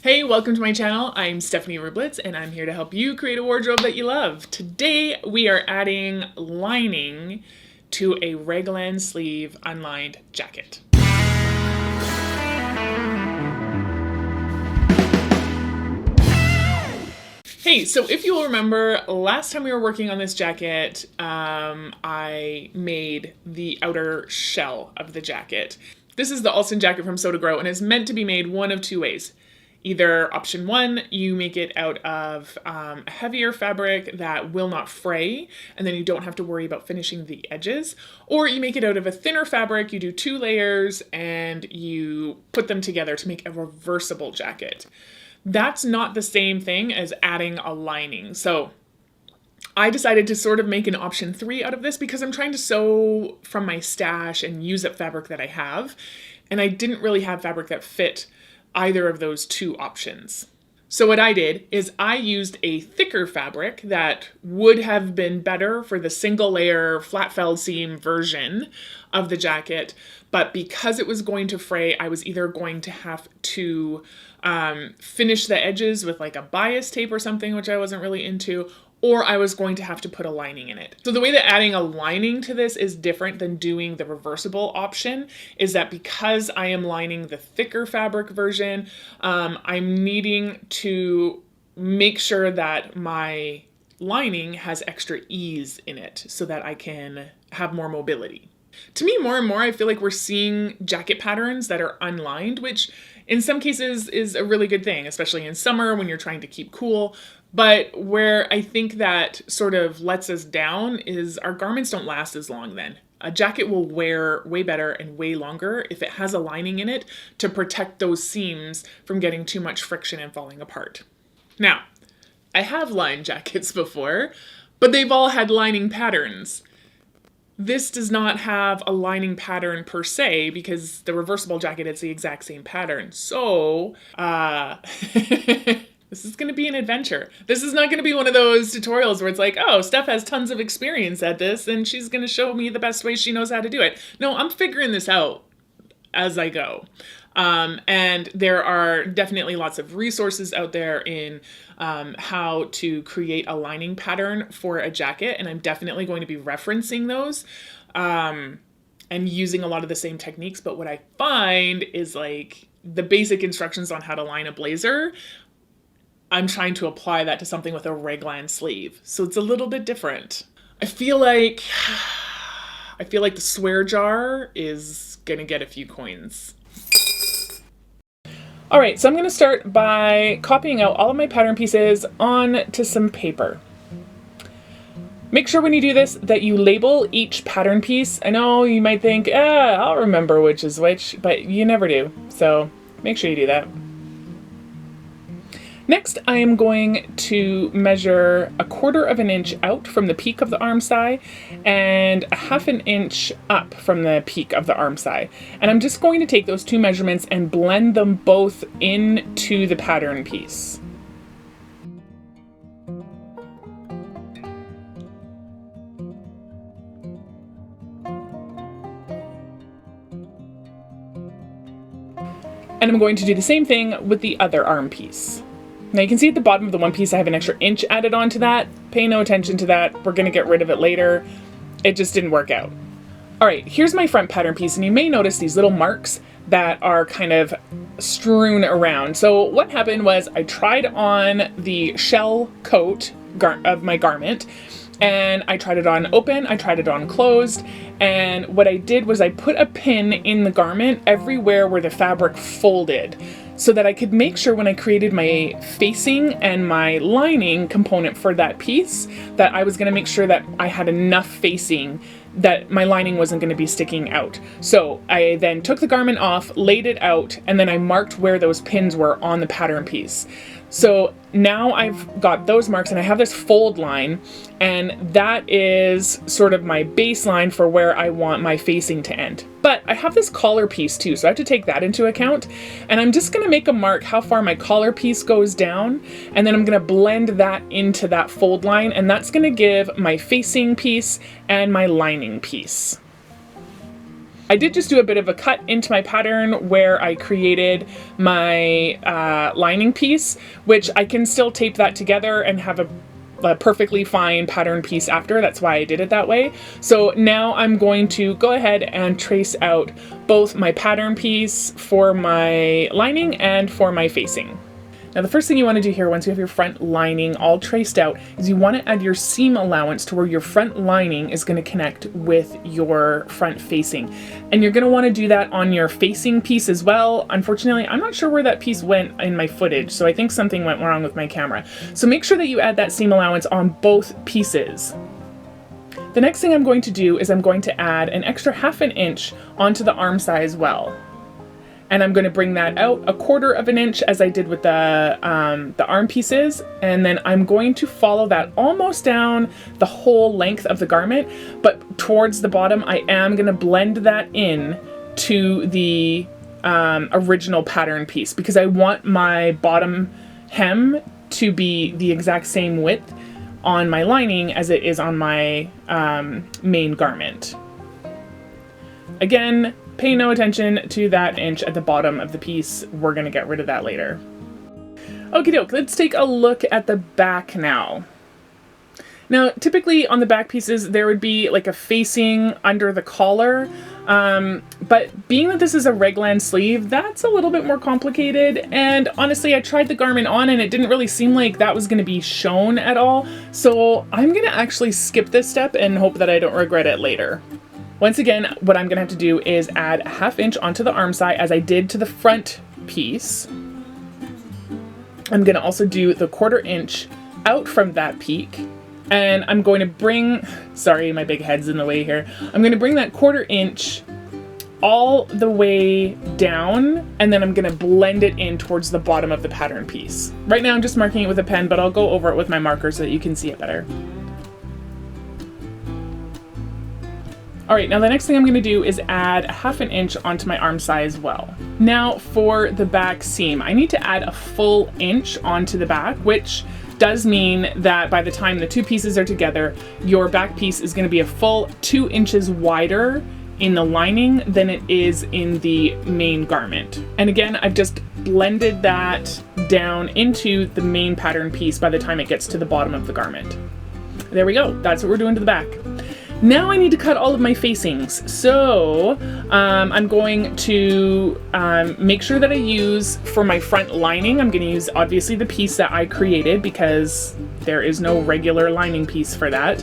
Hey, welcome to my channel. I'm Stephanie Rubletz and I'm here to help you create a wardrobe that you love. Today we are adding lining to a Raglan sleeve unlined jacket. Hey, so if you'll remember, last time we were working on this jacket, I made the outer shell of the jacket. This is the Alston jacket from Sew to Grow and it's meant to be made one of two ways. Either option one, you make it out of a heavier fabric that will not fray, and then you don't have to worry about finishing the edges. Or you make it out of a thinner fabric, you do 2 layers, and you put them together to make a reversible jacket. That's not the same thing as adding a lining. So I decided to sort of make an option 3 out of this because I'm trying to sew from my stash and use up fabric that I have. And I didn't really have fabric that fit either of those 2 options. So what I did is I used a thicker fabric that would have been better for the single layer flat felled seam version of the jacket, but because it was going to fray, I was either going to have to finish the edges with like a bias tape or something, which I wasn't really into, or I was going to have to put a lining in it. So the way that adding a lining to this is different than doing the reversible option is that because I am lining the thicker fabric version, I'm needing to make sure that my lining has extra ease in it so that I can have more mobility. To me, more and more, I feel like we're seeing jacket patterns that are unlined, which in some cases is a really good thing, especially in summer when you're trying to keep cool. But where I think that sort of lets us down is our garments don't last as long then. A jacket will wear way better and way longer if it has a lining in it to protect those seams from getting too much friction and falling apart. Now, I have lined jackets before, but they've all had lining patterns. This does not have a lining pattern per se because the reversible jacket is the exact same pattern. So, this is going to be an adventure. This is not going to be one of those tutorials where it's like, oh, Steph has tons of experience at this and she's going to show me the best way she knows how to do it. No, I'm figuring this out as I go. And there are definitely lots of resources out there in how to create a lining pattern for a jacket. And I'm definitely going to be referencing those and using a lot of the same techniques. But what I find is like the basic instructions on how to line a blazer, I'm trying to apply that to something with a Raglan sleeve. So it's a little bit different. I feel like the swear jar is gonna get a few coins. All right, so I'm gonna start by copying out all of my pattern pieces onto some paper. Make sure when you do this that you label each pattern piece. I know you might think, I'll remember which is which, but you never do. So make sure you do that. Next, I am going to measure 1/4 inch out from the peak of the arm side and 1/2 inch up from the peak of the arm side. And I'm just going to take those 2 measurements and blend them both into the pattern piece. And I'm going to do the same thing with the other arm piece. Now you can see at the bottom of the one piece I have an extra inch added onto that. Pay no attention to that. We're going to get rid of it later. It just didn't work out. All right, here's my front pattern piece, and you may notice these little marks that are kind of strewn around. So what happened was I tried on the shell coat of my garment, and I tried it on open, I tried it on closed, and what I did was I put a pin in the garment everywhere where the fabric folded, so that I could make sure when I created my facing and my lining component for that piece, that I was gonna make sure that I had enough facing that my lining wasn't gonna be sticking out. So I then took the garment off, laid it out, and then I marked where those pins were on the pattern piece. So now I've got those marks and I have this fold line, and that is sort of my baseline for where I want my facing to end. But I have this collar piece too, so I have to take that into account. And I'm just gonna make a mark how far my collar piece goes down, and then I'm gonna blend that into that fold line, and that's gonna give my facing piece and my lining piece. I did just do a bit of a cut into my pattern where I created my lining piece, which I can still tape that together and have a perfectly fine pattern piece after. That's why I did it that way. So now I'm going to go ahead and trace out both my pattern piece for my lining and for my facing. Now the first thing you want to do here, once you have your front lining all traced out, is you want to add your seam allowance to where your front lining is going to connect with your front facing. And you're going to want to do that on your facing piece as well. Unfortunately, I'm not sure where that piece went in my footage, so I think something went wrong with my camera. So make sure that you add that seam allowance on both pieces. The next thing I'm going to do is I'm going to add an extra ½ inch onto the arm side as well. And I'm going to bring that out 1/4 inch as I did with the arm pieces. And then I'm going to follow that almost down the whole length of the garment. But towards the bottom, I am going to blend that in to the original pattern piece, because I want my bottom hem to be the exact same width on my lining as it is on my main garment. Again, pay no attention to that inch at the bottom of the piece. We're going to get rid of that later. Okie doke, let's take a look at the back now. Now, typically on the back pieces, there would be like a facing under the collar. But being that this is a Raglan sleeve, that's a little bit more complicated. And honestly, I tried the garment on and it didn't really seem like that was going to be shown at all. So I'm going to actually skip this step and hope that I don't regret it later. Once again, what I'm going to have to do is add ½ inch onto the arm side as I did to the front piece. I'm going to also do the 1/4 inch out from that peak. And I'm going to bring, sorry, my big head's in the way here. I'm going to bring that 1/4 inch all the way down, and then I'm going to blend it in towards the bottom of the pattern piece. Right now I'm just marking it with a pen, but I'll go over it with my marker so that you can see it better. All right, now the next thing I'm going to do is add ½ inch onto my arm side as well. Now for the back seam, I need to add a full inch onto the back, which does mean that by the time the two pieces are together, your back piece is going to be a full 2 inches wider in the lining than it is in the main garment. And again, I've just blended that down into the main pattern piece by the time it gets to the bottom of the garment. There we go. That's what we're doing to the back. Now I need to cut all of my facings. So I'm going to make sure that I use, for my front lining, I'm going to use obviously the piece that I created because there is no regular lining piece for that.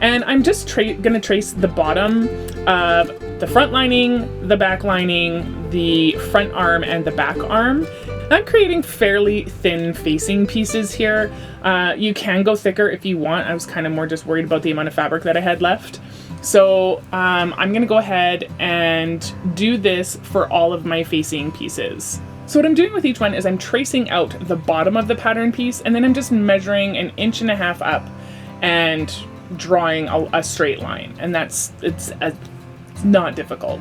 And I'm just going to trace the bottom of the front lining, the back lining, the front arm, and the back arm. I'm creating fairly thin facing pieces here. You can go thicker if you want. I was kind of more just worried about the amount of fabric that I had left. So I'm going to go ahead and do this for all of my facing pieces. So what I'm doing with each one is I'm tracing out the bottom of the pattern piece, and then I'm just measuring 1.5 inches up and drawing a straight line. And it's not difficult.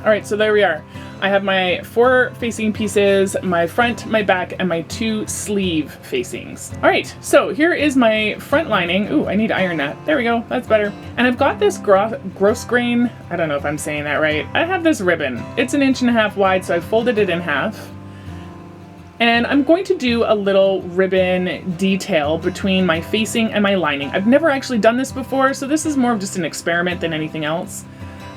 All right, so there we are. I have my 4 facing pieces, my front, my back, and my 2 sleeve facings. All right, so here is my front lining. Ooh, I need to iron that. There we go, that's better. And I've got this gross grain, I don't know if I'm saying that right. I have this ribbon. It's 1.5 inches wide, so I folded it in half. And I'm going to do a little ribbon detail between my facing and my lining. I've never actually done this before, so this is more of just an experiment than anything else.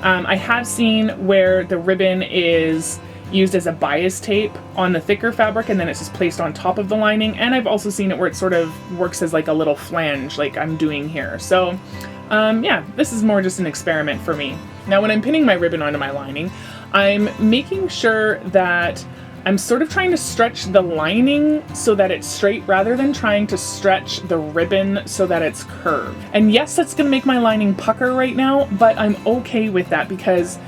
I have seen where the ribbon is used as a bias tape on the thicker fabric and then it's just placed on top of the lining, and I've also seen it where it sort of works as like a little flange like I'm doing here. So yeah, this is more just an experiment for me. Now when I'm pinning my ribbon onto my lining, I'm making sure that I'm sort of trying to stretch the lining so that it's straight rather than trying to stretch the ribbon so that it's curved. And yes, that's going to make my lining pucker right now, but I'm okay with that because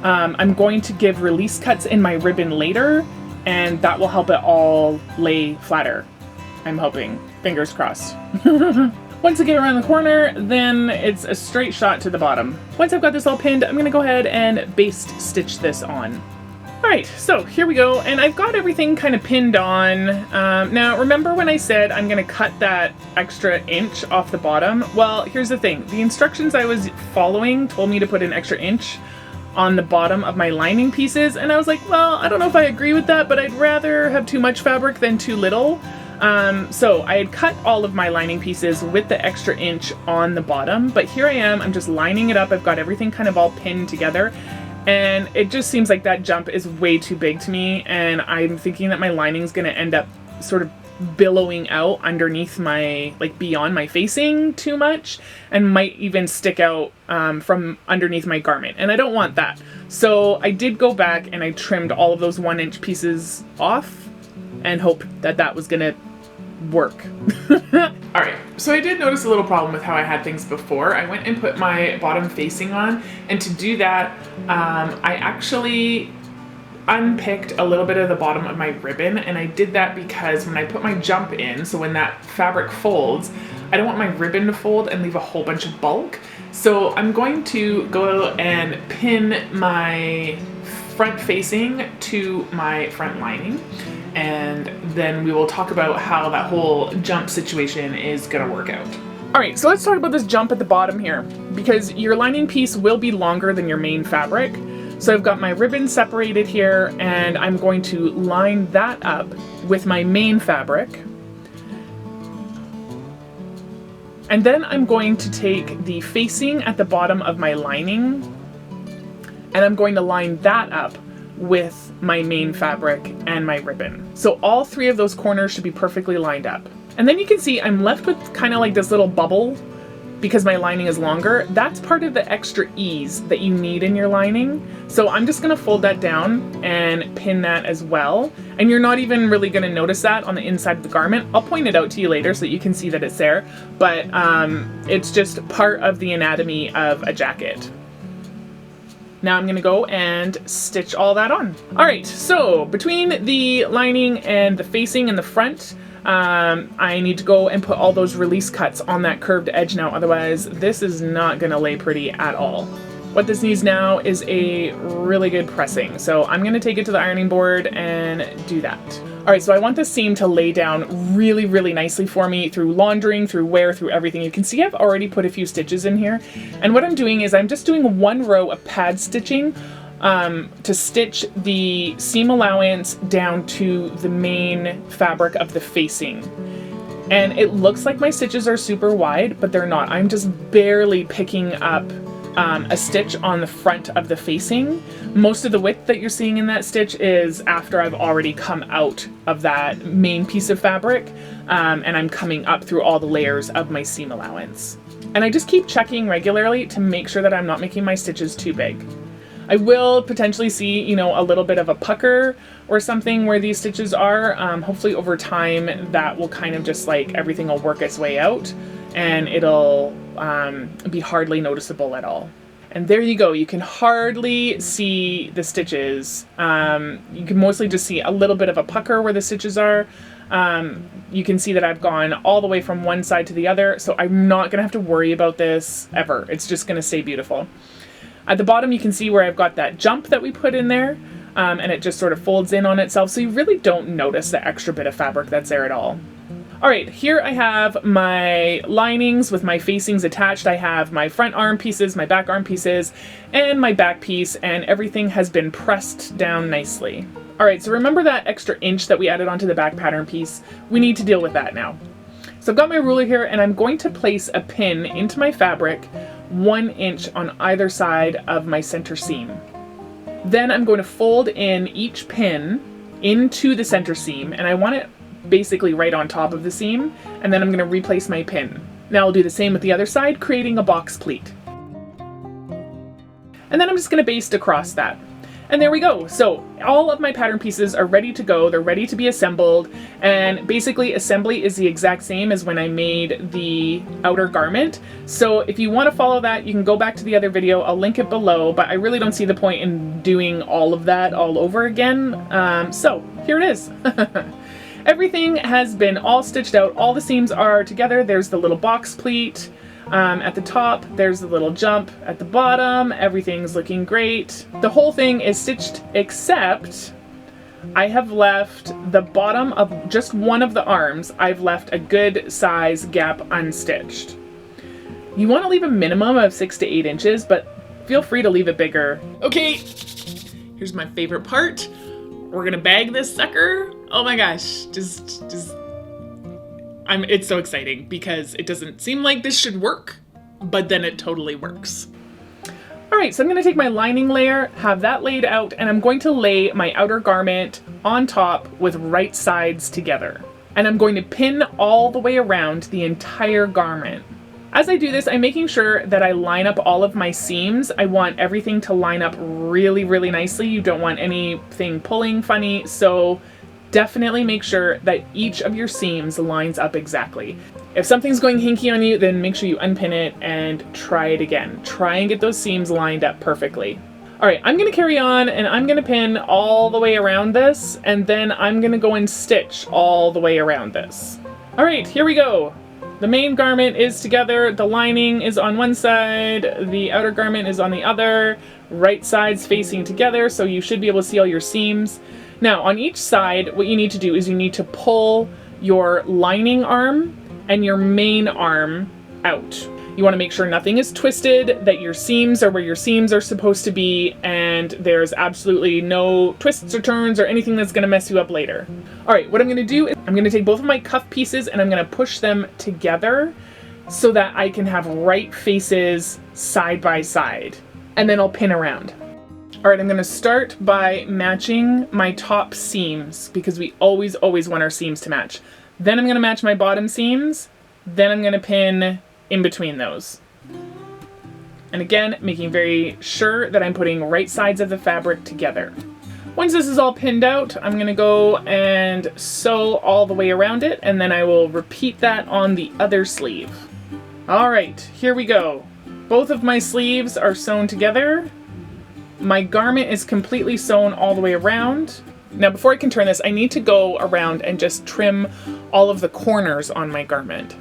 I'm going to give release cuts in my ribbon later, and that will help it all lay flatter. I'm hoping. Fingers crossed. Once I get around the corner, then it's a straight shot to the bottom. Once I've got this all pinned, I'm going to go ahead and baste stitch this on. All Alright, so here we go, and I've got everything kind of pinned on. Now, remember when I said I'm going to cut that extra inch off the bottom? Well, here's the thing. The instructions I was following told me to put an extra inch on the bottom of my lining pieces, and I was like, well, I don't know if I agree with that, but I'd rather have too much fabric than too little. So I had cut all of my lining pieces with the extra inch on the bottom, but here I am, I'm just lining it up. I've got everything kind of all pinned together. And it just seems like that jump is way too big to me, and I'm thinking that my lining is going to end up sort of billowing out underneath my, like beyond my facing too much, and might even stick out from underneath my garment, and I don't want that. So I did go back and I trimmed all of those 1-inch pieces off and hoped that that was going to work. Alright, so I did notice a little problem with how I had things before. I went and put my bottom facing on, and to do that, I actually unpicked a little bit of the bottom of my ribbon, and I did that because when I put my jump in, so when that fabric folds, I don't want my ribbon to fold and leave a whole bunch of bulk. So I'm going to go and pin my front facing to my front lining, and then we will talk about how that whole jump situation is gonna work out. All right, so let's talk about this jump at the bottom here, because your lining piece will be longer than your main fabric. So I've got my ribbon separated here, and I'm going to line that up with my main fabric. And then I'm going to take the facing at the bottom of my lining, and I'm going to line that up with my main fabric and my ribbon. So all three of those corners should be perfectly lined up. And then you can see I'm left with kind of like this little bubble because my lining is longer. That's part of the extra ease that you need in your lining. So I'm just gonna fold that down and pin that as well. And you're not even really gonna notice that on the inside of the garment. I'll point it out to you later so that you can see that it's there, but it's just part of the anatomy of a jacket. Now I'm gonna go and stitch all that on. All right, so between the lining and the facing and the front, I need to go and put all those release cuts on that curved edge now, otherwise this is not gonna lay pretty at all. What this needs now is a really good pressing. So I'm gonna take it to the ironing board and do that. All right, so I want this seam to lay down really, really nicely for me through laundering, through wear, through everything. You can see I've already put a few stitches in here. And what I'm doing is I'm just doing one row of pad stitching to stitch the seam allowance down to the main fabric of the facing. And it looks like my stitches are super wide, but they're not. I'm just barely picking up a stitch on the front of the facing. Most of the width that you're seeing in that stitch is after I've already come out of that main piece of fabric, and I'm coming up through all the layers of my seam allowance. And I just keep checking regularly to make sure that I'm not making my stitches too big. I will potentially see, you know, a little bit of a pucker or something where these stitches are. Hopefully over time that will kind of just like everything will work its way out and it'll be hardly noticeable at all. And there you go. You can hardly see the stitches. You can mostly just see a little bit of a pucker where the stitches are. You can see that I've gone all the way from one side to the other, so I'm not gonna have to worry about this ever. It's just gonna stay beautiful. At the bottom, you can see where I've got that jump that we put in there, and it just sort of folds in on itself, so you really don't notice the extra bit of fabric that's there at all. All right, here I have my linings with my facings attached. I have my front arm pieces, my back arm pieces, and my back piece, and everything has been pressed down nicely. All right, so remember that extra inch that we added onto the back pattern piece? We need to deal with that now. So I've got my ruler here, and I'm going to place a pin into my fabric 1 inch on either side of my center seam. Then I'm going to fold in each pin into the center seam, and I want it basically right on top of the seam, and then I'm going to replace my pin. Now I'll do the same with the other side, creating a box pleat. And then I'm just going to baste across that. And there we go. So all of my pattern pieces are ready to go. They're ready to be assembled. And basically assembly is the exact same as when I made the outer garment. So if you want to follow that, you can go back to the other video. I'll link it below, but I really don't see the point in doing all of that all over again. So here it is. Everything has been all stitched out. All the seams are together. There's the little box pleat. At the top, there's a little jump. At the bottom, everything's looking great. The whole thing is stitched except I have left the bottom of just one of the arms. I've left a good size gap unstitched. You want to leave a minimum of 6 to 8 inches, but feel free to leave it bigger. Okay, here's my favorite part. We're gonna bag this sucker. Oh my gosh, it's so exciting because it doesn't seem like this should work, but then it totally works. All right, so I'm gonna take my lining layer, have that laid out, and I'm going to lay my outer garment on top with right sides together. And I'm going to pin all the way around the entire garment. As I do this, I'm making sure that I line up all of my seams. I want everything to line up really, really nicely. You don't want anything pulling funny, so definitely make sure that each of your seams lines up exactly. If something's going hinky on you, then make sure you unpin it and try it again. Try and get those seams lined up perfectly. All right, I'm gonna carry on and I'm gonna pin all the way around this, and then I'm gonna go and stitch all the way around this. All right, here we go. The main garment is together, the lining is on one side, the outer garment is on the other, right sides facing together, so you should be able to see all your seams. Now, on each side, what you need to do is you need to pull your lining arm and your main arm out. You want to make sure nothing is twisted, that your seams are where your seams are supposed to be, and there's absolutely no twists or turns or anything that's going to mess you up later. All right, what I'm going to do is I'm going to take both of my cuff pieces and I'm going to push them together so that I can have right faces side by side, and then I'll pin around. All right, I'm going to start by matching my top seams because we always want our seams to match. Then I'm going to match my bottom seams. Then I'm going to pin in between those. And again, making very sure that I'm putting right sides of the fabric together. Once this is all pinned out, I'm going to go and sew all the way around it, and then I will repeat that on the other sleeve. All right, here we go. Both of my sleeves are sewn together. My garment is completely sewn all the way around. Now, before I can turn this, I need to go around and just trim all of the corners on my garment.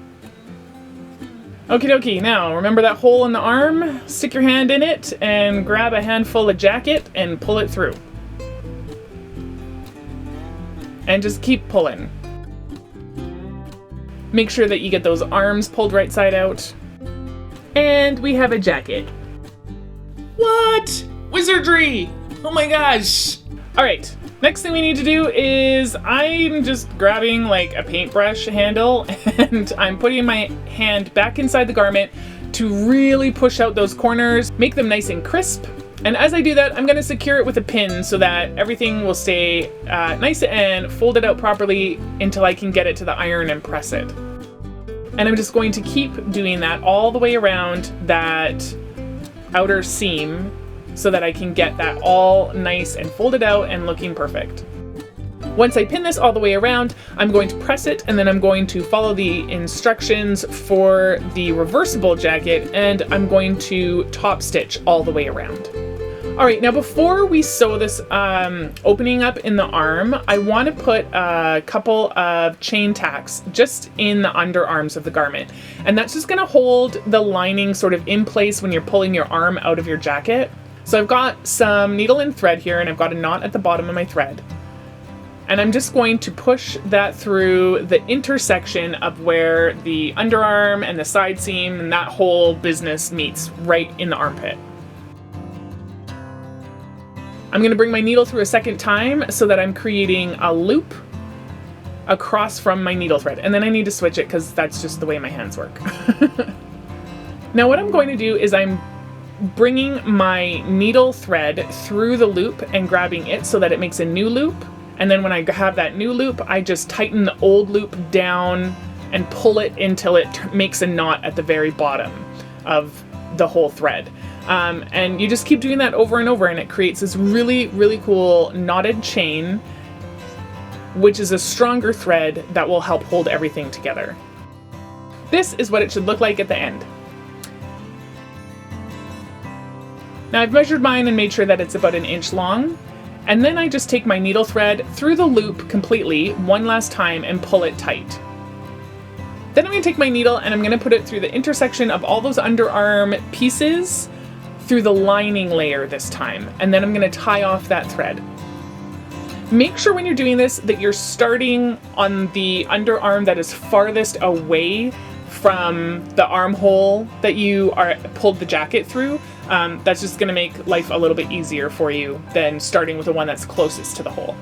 Okie dokie, now remember that hole in the arm? Stick your hand in it and grab a handful of jacket and pull it through. And just keep pulling. Make sure that you get those arms pulled right side out. And we have a jacket. What? Wizardry! Oh my gosh! All right, next thing we need to do is I'm just grabbing like a paintbrush handle and I'm putting my hand back inside the garment to really push out those corners, make them nice and crisp. And as I do that, I'm gonna secure it with a pin so that everything will stay nice and folded out properly until I can get it to the iron and press it. And I'm just going to keep doing that all the way around that outer seam so that I can get that all nice and folded out and looking perfect. Once I pin this all the way around, I'm going to press it and then I'm going to follow the instructions for the reversible jacket and I'm going to top stitch all the way around. All right, now before we sew this opening up in the arm, I want to put a couple of chain tacks just in the underarms of the garment. And that's just gonna hold the lining sort of in place when you're pulling your arm out of your jacket. So I've got some needle and thread here and I've got a knot at the bottom of my thread. And I'm just going to push that through the intersection of where the underarm and the side seam and that whole business meets right in the armpit. I'm going to bring my needle through a second time so that I'm creating a loop across from my needle thread. And then I need to switch it because that's just the way my hands work. Now what I'm going to do is I'm bringing my needle thread through the loop and grabbing it so that it makes a new loop. And then when I have that new loop, I just tighten the old loop down and pull it until it makes a knot at the very bottom of the whole thread. And you just keep doing that over and over and it creates this really, really cool knotted chain, which is a stronger thread that will help hold everything together. This is what it should look like at the end. Now I've measured mine and made sure that it's about 1 inch long. And then I just take my needle thread through the loop completely one last time and pull it tight. Then I'm gonna take my needle and I'm gonna put it through the intersection of all those underarm pieces through the lining layer this time. And then I'm gonna tie off that thread. Make sure when you're doing this that you're starting on the underarm that is farthest away from the armhole that you pulled the jacket through. That's just gonna make life a little bit easier for you than starting with the one that's closest to the hole.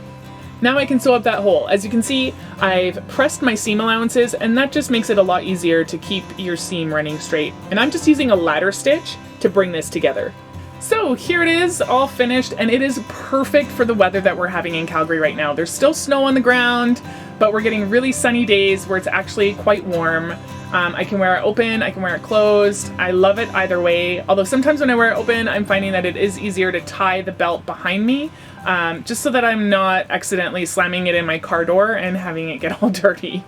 Now I can sew up that hole. As you can see, I've pressed my seam allowances, and that just makes it a lot easier to keep your seam running straight. And I'm just using a ladder stitch to bring this together. So here it is, all finished, and it is perfect for the weather that we're having in Calgary right now. There's still snow on the ground, but we're getting really sunny days where it's actually quite warm. I can wear it open, I can wear it closed. I love it either way. Although sometimes when I wear it open, I'm finding that it is easier to tie the belt behind me, just so that I'm not accidentally slamming it in my car door and having it get all dirty.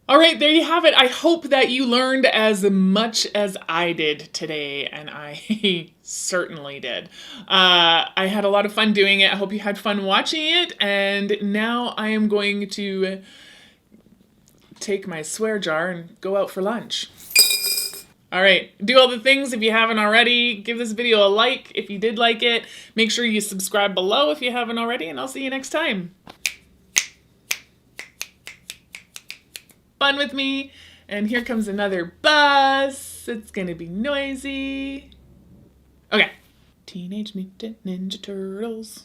All right, there you have it. I hope that you learned as much as I did today, and I certainly did. I had a lot of fun doing it. I hope you had fun watching it, and now I am going to take my swear jar and go out for lunch. All right, do all the things if you haven't already. Give this video a like if you did like it. Make sure you subscribe below if you haven't already, and I'll see you next time. Fun with me, and here comes another bus. It's gonna be noisy. Okay. Teenage Mutant Ninja Turtles.